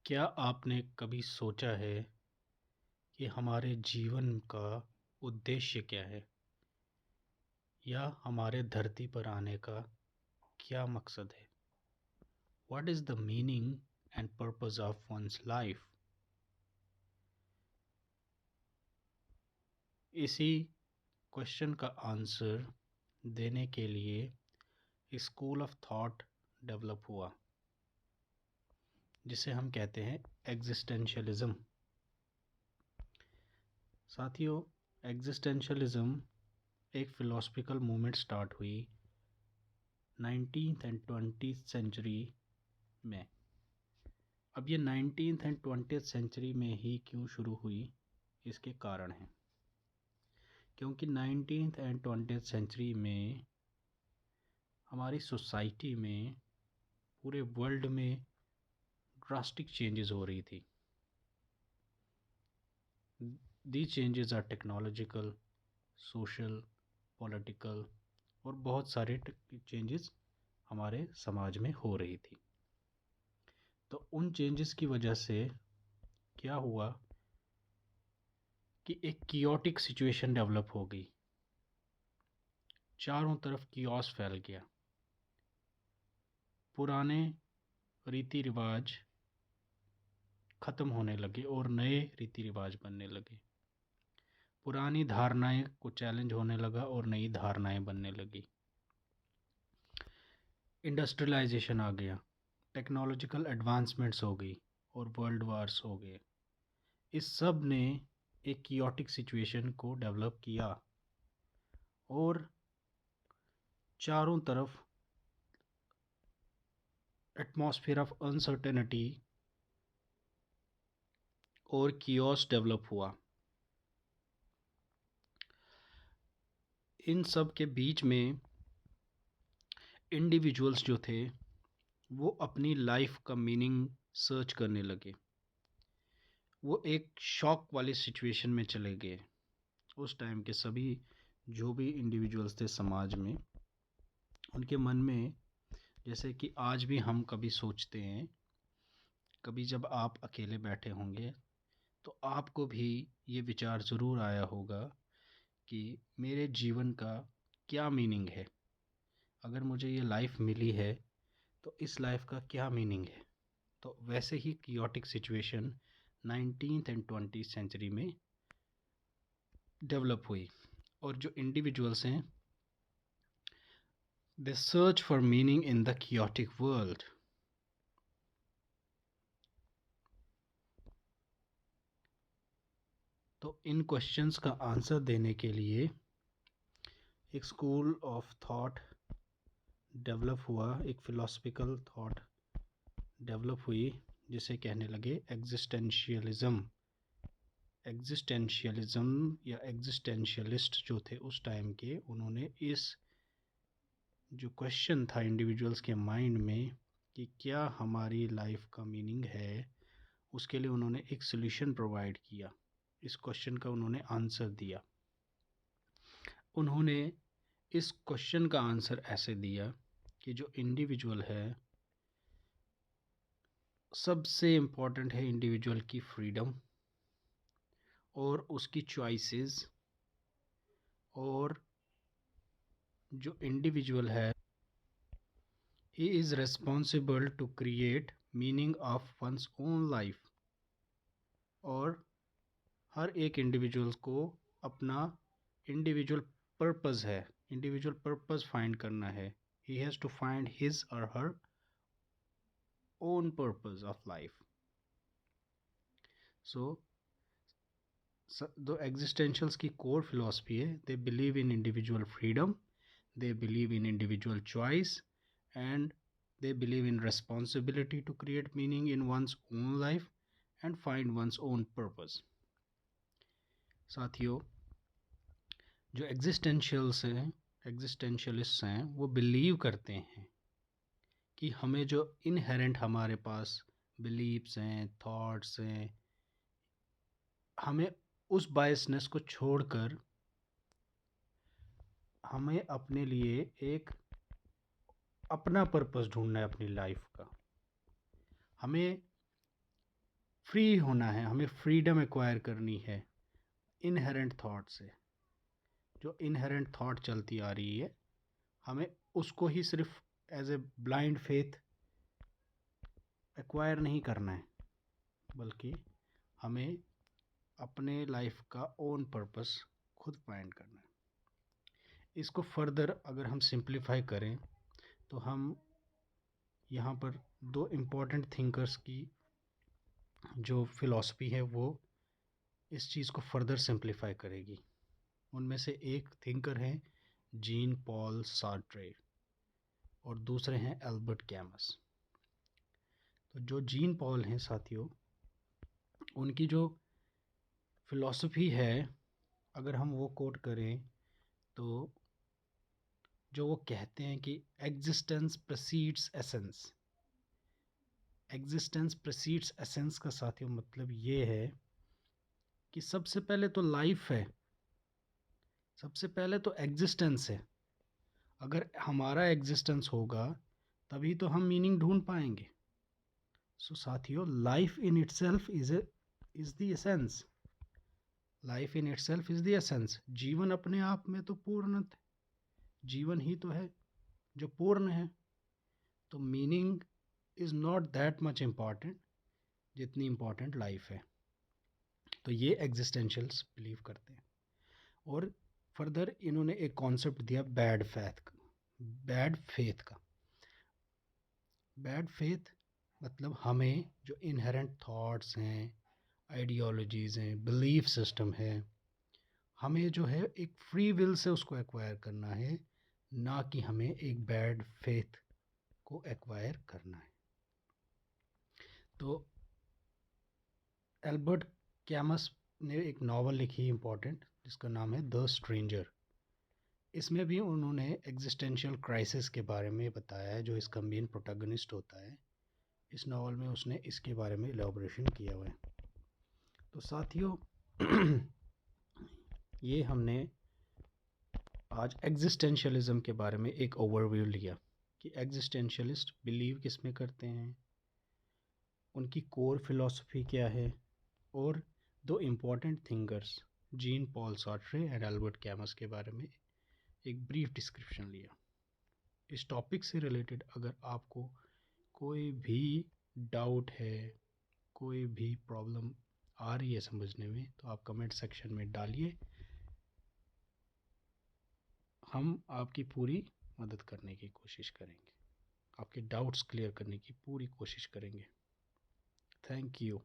क्या आपने कभी सोचा है कि हमारे जीवन का उद्देश्य क्या है या हमारे धरती पर आने का क्या मकसद है? What is the meaning and purpose of one's life? इसी क्वेश्चन का आंसर देने के लिए स्कूल ऑफ थॉट डेवलप हुआ, जिसे हम कहते हैं एग्जिस्टेंशियलिज्म। साथियों, एग्जिस्टेंशियलिज्म एक फ़िलोसफिकल मूवमेंट स्टार्ट हुई 19th एंड 20th सेंचुरी में। अब ये 19th एंड 20th सेंचुरी में ही क्यों शुरू हुई, इसके कारण हैं। क्योंकि 19th एंड 20th सेंचुरी में हमारी सोसाइटी में, पूरे वर्ल्ड में ड्रास्टिक चेंजेस हो रही थी। The changes are technological, social, political और बहुत सारे चेंजेस हमारे समाज में हो रही थी। तो उन चेंजेस की वजह से क्या हुआ कि एक कियोटिक सिचुएशन डेवलप हो गई। चारों तरफ कियोस फैल गया। पुराने रीति रिवाज ख़त्म होने लगे और नए रीति रिवाज बनने लगे। पुरानी धारणाएं को चैलेंज होने लगा और नई धारणाएं बनने लगी। इंडस्ट्रियलाइजेशन आ गया, टेक्नोलॉजिकल एडवांसमेंट्स हो गई और वर्ल्ड वार्स हो गए। इस सब ने एक कियोटिक सिचुएशन को डेवलप किया और चारों तरफ एटमॉस्फेयर ऑफ अनसर्टेनिटी और कियोस डेवलप हुआ। इन सब के बीच में इंडिविजुअल्स जो थे वो अपनी लाइफ का मीनिंग सर्च करने लगे। वो एक शॉक वाली सिचुएशन में चले गए। उस टाइम के सभी जो भी इंडिविजुअल्स थे समाज में, उनके मन में, जैसे कि आज भी हम कभी सोचते हैं, कभी जब आप अकेले बैठे होंगे तो आपको भी ये विचार ज़रूर आया होगा कि मेरे जीवन का क्या मीनिंग है। अगर मुझे ये लाइफ मिली है तो इस लाइफ का क्या मीनिंग है। तो वैसे ही chaotic situation 19th and 20th century में डेवलप हुई और जो इंडिविजुअल्स हैं, they search for meaning in the chaotic world. तो इन क्वेश्चंस का आंसर देने के लिए एक स्कूल ऑफ थॉट डेवलप हुआ, एक फ़िलोसफिकल थॉट डेवलप हुई, जिसे कहने लगे एग्जिस्टेंशियलिज़म। एग्जिस्टेंशियलिज़म या एग्जिस्टेंशियलिस्ट जो थे उस टाइम के, उन्होंने इस जो क्वेश्चन था इंडिविजुअल्स के माइंड में कि क्या हमारी लाइफ का मीनिंग है, उसके लिए उन्होंने एक सॉल्यूशन प्रोवाइड किया। इस क्वेश्चन का उन्होंने आंसर दिया। उन्होंने इस क्वेश्चन का आंसर ऐसे दिया कि जो इंडिविजुअल है, सबसे इम्पोर्टेंट है इंडिविजुअल की फ्रीडम और उसकी चॉइसेस, और जो इंडिविजुअल है, he is responsible to create meaning of one's own life. और हर एक इंडिविजुअल को अपना इंडिविजुअल पर्पस है, इंडिविजुअल पर्पस फाइंड करना है। He has to find his or her own purpose of life. So the existentials की कोर फिलॉसफी है, they believe in individual freedom, they believe in individual choice, and they believe in responsibility to create meaning in one's own life and find one's own purpose। साथियों, जो existentialist हैं, वो believe करते हैं कि हमें जो इनहेरेंट हमारे पास बिलीव्स हैं, थॉट्स हैं, हमें उस बायसनेस को छोड़कर हमें अपने लिए एक अपना पर्पस ढूंढना है अपनी लाइफ का। हमें फ्री होना है, हमें फ्रीडम एक्वायर करनी है इनहेरेंट थॉट से। जो इनहेरेंट थॉट चलती आ रही है, हमें उसको ही सिर्फ as a blind faith acquire नहीं करना है, बल्कि हमें अपने लाइफ का ओन पर्पस खुद फाइंड करना है। इसको फर्दर अगर हम सिंप्लीफाई करें तो हम यहाँ पर दो इम्पोर्टेंट थिंकर्स की जो फिलॉसफी है वो इस चीज़ को फर्दर सिंप्लीफाई करेगी। उनमें से एक थिंकर हैं जीन पॉल सार्ट्रे और दूसरे हैं एल्बर्ट कैमस। तो जो जीन पॉल हैं साथियों, उनकी जो फिलॉसफी है, अगर हम वो कोट करें तो जो वो कहते हैं कि एग्जिस्टेंस प्रेसीड्स एसेंस। एग्जिस्टेंस प्रेसीड्स एसेंस का साथियों मतलब ये है कि सबसे पहले तो लाइफ है, सबसे पहले तो एग्जिस्टेंस है। अगर हमारा एग्जिस्टेंस होगा तभी तो हम मीनिंग ढूंढ पाएंगे। सो साथियों, life in itself is the essence. Life in itself is the essence. जीवन अपने आप में तो पूर्ण, जीवन ही तो है जो पूर्ण है। तो meaning is not that much important जितनी इम्पॉर्टेंट लाइफ है। तो ये एग्जिस्टेंशियल्स बिलीव करते हैं। और फर्दर इन्होंने एक कॉन्सेप्ट दिया बैड फेथ का। बैड फेथ का बैड फेथ मतलब हमें जो इनहेरेंट थॉट्स हैं, आइडियोलॉजीज़ हैं, बिलीफ सिस्टम है, हमें जो है एक फ्री विल से उसको एक्वायर करना है, ना कि हमें एक बैड फेथ को एक्वायर करना है। तो एल्बर्ट कैमस ने एक नावल लिखी इम्पॉर्टेंट, जिसका नाम है द स्ट्रेंजर। इसमें भी उन्होंने एग्जिस्टेंशियल क्राइसिस के बारे में बताया है, जो इसका मेन प्रोटैगनिस्ट होता है। इस नावल में उसने इसके बारे में एलैबोरेशन किया हुआ है। तो साथियों, ये हमने आज एग्जिस्टेंशियलिज्म के बारे में एक ओवरव्यू लिया कि एग्जिस्टेंशियलिस्ट बिलीव किस में करते हैं, उनकी कोर फिलॉसफी क्या है, और दो important thinkers Jean Paul Sartre and Albert Camus के बारे में एक ब्रीफ डिस्क्रिप्शन लिया। इस टॉपिक से रिलेटेड अगर आपको कोई भी डाउट है, कोई भी प्रॉब्लम आ रही है समझने में, तो आप कमेंट सेक्शन में डालिए। हम आपकी पूरी मदद करने की कोशिश करेंगे, आपके डाउट्स क्लियर करने की पूरी कोशिश करेंगे। Thank you.